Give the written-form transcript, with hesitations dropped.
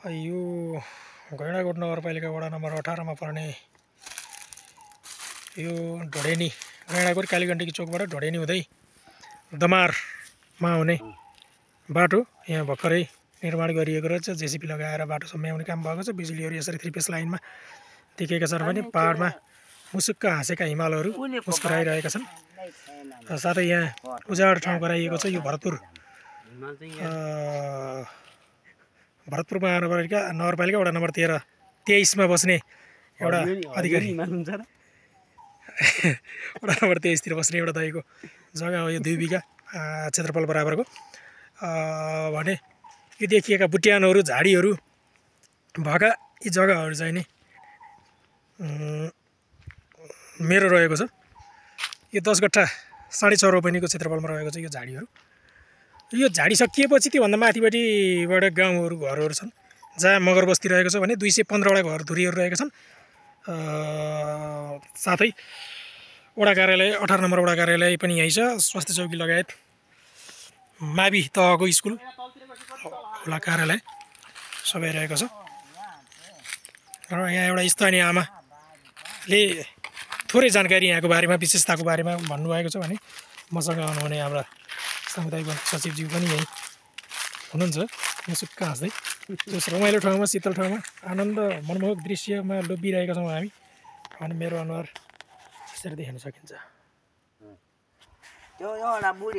यो गैँडाकोट नगरपालिका वडा नम्बर 18 मा पर्ने यो ढोडेनी गैँडाकोट कालीगण्डकी चोकबाट ढोडेनी हुँदै दमारमा आउने बाटो यहाँ भर्खरै निर्माण गरिएको रहेछ। जेसीबी लगाएर बाटो सम्याउने काम भएको छ। बिजुलीहरू यसरी 3 फेस लाइनमा देखेका छन् भने पहाडमा मुसुक्क हाँसेका हिमालहरू मुस्कुराइरहेका छन्। साथै यहाँ उजाड ठाउँ गराइएको छ। यो भरतपुर नगरपालिका वडा नम्बर 23 मा बस्ने एउटा अधिकारी वडा नम्बर 23 तिर बस्ने एउटा दाइको जग्गा हो। यो 2 बिघा क्षेत्रफल बराबरको भने यो देखिएका बुट्यानहरू झाडीहरू भएका यी जग्गाहरू चाहिँ नि मेरो रहेको छ। यो 10 गट्ठा 6.5 रोपनीको क्षेत्रफलमा रहेको छ यो झाडीहरू। यो झाडी सकिएपछि त्योभन्दा माथिपट्टिबाट गाउँहरू घरहरू छन् जहाँ मगर बस्ती रहेको छ भने 215 वटा घरधुरीहरू रहेका छन्। साथै वडा कार्यालय 18 नम्बर वडा कार्यालय पनि यही छ। स्वास्थ्य चौकी लगायत मावि तहको स्कुल वडा कार्यालय सबै रहेको छ। र यहाँ एउटा स्थानीय आमाले थोरै जानकारी यहाँको बारेमा विशेषताको बारेमा भन्नुभएको छ भने मसँग आउनुहुने हाम्रा सामुदायिक सचिवज्यू पनि यही हुनुहुन्छ। मुसुक्क हाँस्दै त्यस रमाइलो ठाउँमा शीतल ठाउँमा आनन्द मनमोहक दृश्यमा लोभिरहेका छौँ हामी। अनि मेरो अनुहार यसरी देख्न सकिन्छ।